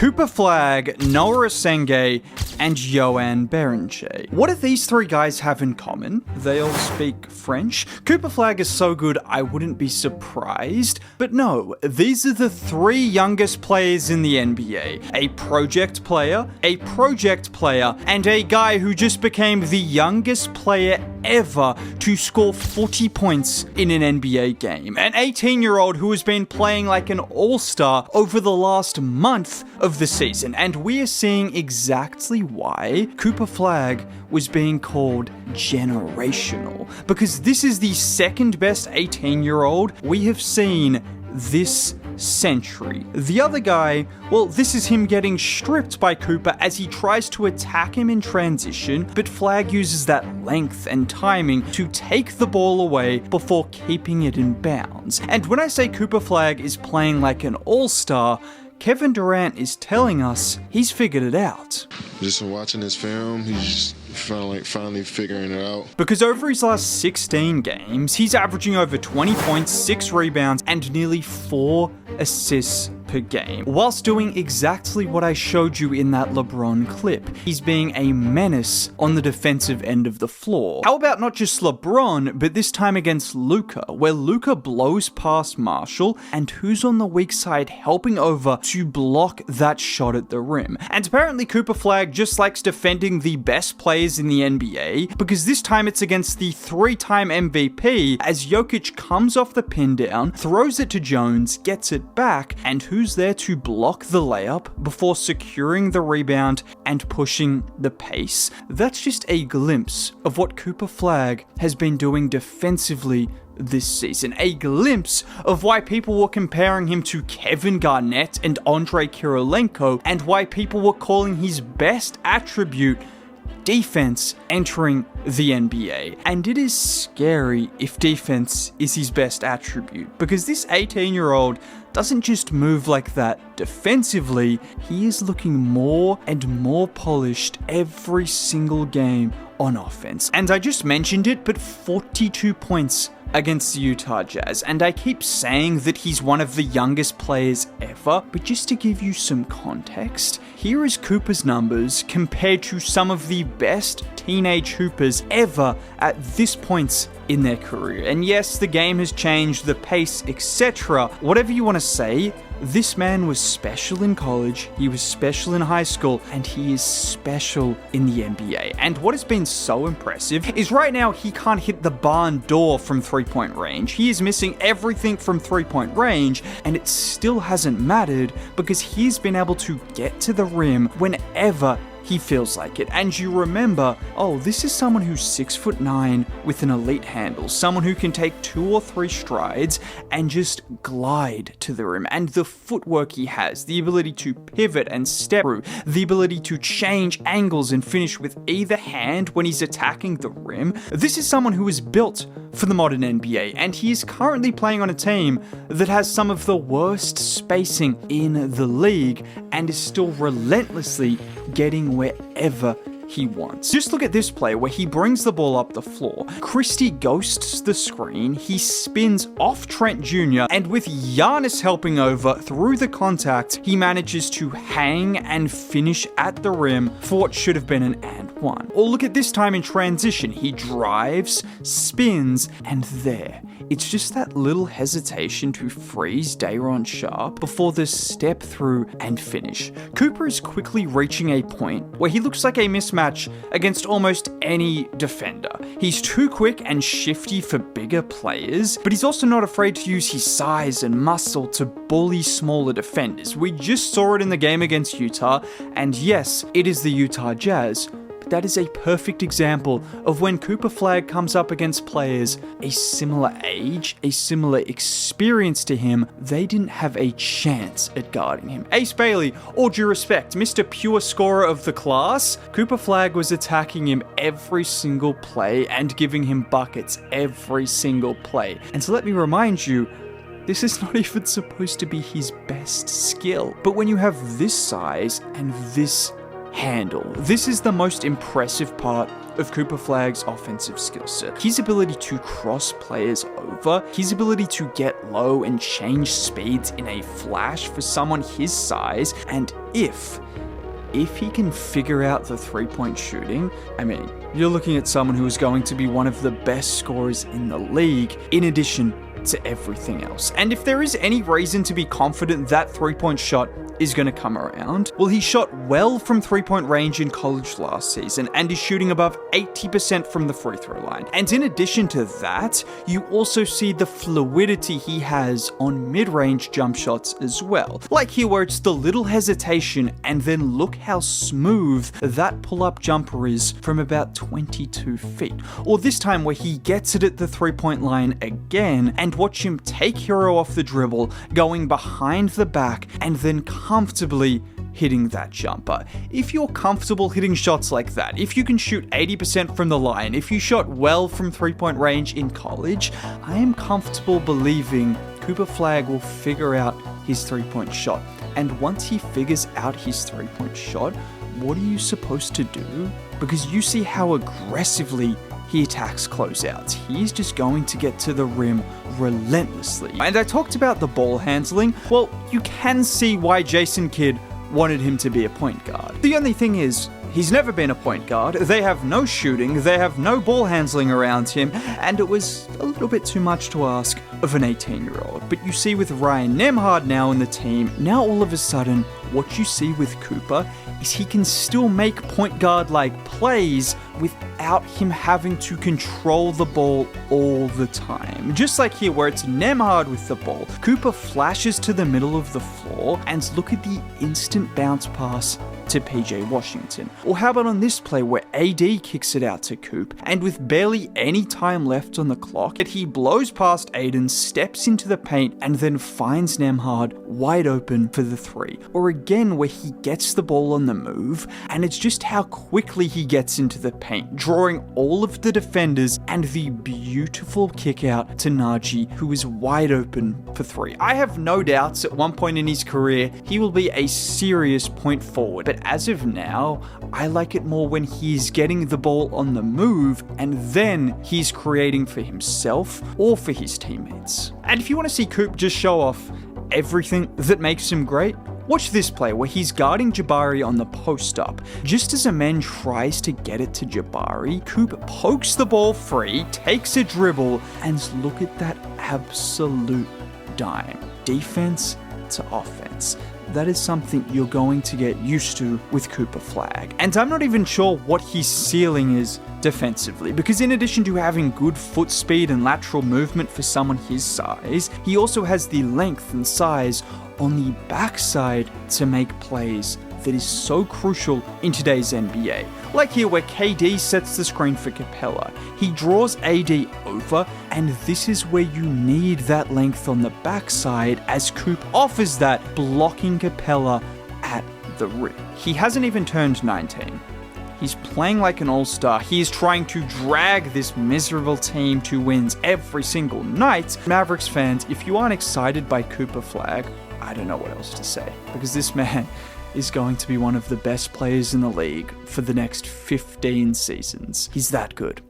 Cooper Flagg, Noah Asenge, and Yoann Berenger. What do these three guys have in common? They all speak French. Cooper Flagg is so good I wouldn't be surprised, but no, these are the three youngest players in the NBA. A project player, and a guy who just became the youngest player ever to score 40 points in an NBA game. An 18-year-old who has been playing like an all-star over the last month of the season. And we are seeing exactly why Cooper Flagg was being called generational. Because this is the second best 18-year-old we have seen this century. The other guy, well, this is him getting stripped by Cooper as he tries to attack him in transition, but Flagg uses that length and timing to take the ball away before keeping it in bounds. And when I say Cooper Flagg is playing like an all-star, Kevin Durant is telling us he's figured it out. Just watching this film, he's finally figuring it out. Because over his last 16 games, he's averaging over 20 points, 6 rebounds, and nearly 4 assists per game, whilst doing exactly what I showed you in that LeBron clip. He's being a menace on the defensive end of the floor. How about not just LeBron, but this time against Luka, where Luka blows past Marshall, and who's on the weak side helping over to block that shot at the rim. And apparently Cooper Flagg just likes defending the best players in the NBA, because this time it's against the 3-time MVP, as Jokic comes off the pin down, throws it to Jones, gets it back, and who's there to block the layup before securing the rebound and pushing the pace. That's just a glimpse of what Cooper Flagg has been doing defensively this season. A glimpse of why people were comparing him to Kevin Garnett and Andrei Kirilenko, and why people were calling his best attribute defense entering the NBA. And it is scary if defense is his best attribute, because this 18-year-old doesn't just move like that defensively, he is looking more and more polished every single game on offense. And I just mentioned it, but 42 points against the Utah Jazz, and I keep saying that he's one of the youngest players ever, but just to give you some context, here is Cooper's numbers compared to some of the best teenage hoopers ever at this point in their career. And yes, the game has changed, the pace, etc. Whatever you want to say, this man was special in college, he was special in high school, and he is special in the NBA. And what has been so impressive is right now he can't hit the barn door from three-point range. He is missing everything from three-point range, and it still hasn't mattered because he's been able to get to the rim whenever he feels like it. And you remember, oh, this is someone who's 6'9" with an elite handle, someone who can take 2 or 3 strides and just glide to the rim. And the footwork he has, the ability to pivot and step through, the ability to change angles and finish with either hand when he's attacking the rim. This is someone who is built for the modern NBA, and he is currently playing on a team that has some of the worst spacing in the league and is still relentlessly getting wherever he wants. Just look at this play where he brings the ball up the floor. Christie ghosts the screen, he spins off Trent Jr., and with Giannis helping over through the contact, he manages to hang and finish at the rim for what should have been an and one. Or look at this time in transition, he drives, spins, and there. It's just that little hesitation to freeze Day'Ron Sharpe before the step through and finish. Cooper is quickly reaching a point where he looks like a mismatch against almost any defender. He's too quick and shifty for bigger players, but he's also not afraid to use his size and muscle to bully smaller defenders. We just saw it in the game against Utah, and yes, it is the Utah Jazz, that is a perfect example of when Cooper Flagg comes up against players a similar age, a similar experience to him. They didn't have a chance at guarding him. Ace Bailey, all due respect, Mr. Pure Scorer of the class, Cooper Flagg was attacking him every single play and giving him buckets every single play. And so let me remind you, this is not even supposed to be his best skill. But when you have this size and this handle, this is the most impressive part of Cooper Flagg's offensive skill set. His ability to cross players over, his ability to get low and change speeds in a flash for someone his size, and if he can figure out the three-point shooting, I mean, you're looking at someone who is going to be one of the best scorers in the league, in addition to everything else. And if there is any reason to be confident that three-point shot is going to come around, well, he shot well from three-point range in college last season and is shooting above 80% from the free throw line. And in addition to that, you also see the fluidity he has on mid-range jump shots as well. Like here where it's the little hesitation and then look how smooth that pull-up jumper is from about 22 feet. Or this time where he gets it at the three-point line again and watch him take Hero off the dribble, going behind the back and then comfortably hitting that jumper. If you're comfortable hitting shots like that, if you can shoot 80% from the line, if you shot well from three-point range in college, I am comfortable believing Cooper Flagg will figure out his three-point shot. And once he figures out his three-point shot, what are you supposed to do? Because you see how aggressively he attacks closeouts. He's just going to get to the rim relentlessly. And I talked about the ball handling. Well, you can see why Jason Kidd wanted him to be a point guard. The only thing is, he's never been a point guard. They have no shooting, they have no ball handling around him, and it was a little bit too much to ask of an 18-year-old. But you see with Ryan Nembhard now in the team, now all of a sudden, what you see with Cooper is he can still make point guard-like plays without him having to control the ball all the time. Just like here where it's Nembhard with the ball, Cooper flashes to the middle of the floor and look at the instant bounce pass to PJ Washington. Or how about on this play where AD kicks it out to Coop, and with barely any time left on the clock, he blows past Aiden, steps into the paint, and then finds Nembhard wide open for the three. Or again where he gets the ball on the move, and it's just how quickly he gets into the paint, drawing all of the defenders, and the beautiful kick out to Najee, who is wide open for three. I have no doubts at one point in his career he will be a serious point forward, but as of now, I like it more when he's getting the ball on the move and then he's creating for himself or for his teammates. And if you want to see Coop just show off everything that makes him great, watch this play where he's guarding Jabari on the post-up. Just as a man tries to get it to Jabari, Coop pokes the ball free, takes a dribble, and look at that absolute dime. Defense to offense. That is something you're going to get used to with Cooper Flagg. And I'm not even sure what his ceiling is defensively, because in addition to having good foot speed and lateral movement for someone his size, he also has the length and size on the backside to make plays that is so crucial in today's NBA. Like here where KD sets the screen for Capella. He draws AD over, and this is where you need that length on the backside as Coop offers that, blocking Capella at the rim. He hasn't even turned 19. He's playing like an all-star. He is trying to drag this miserable team to wins every single night. Mavericks fans, if you aren't excited by Cooper Flagg, I don't know what else to say, because this man is going to be one of the best players in the league for the next 15 seasons. He's that good.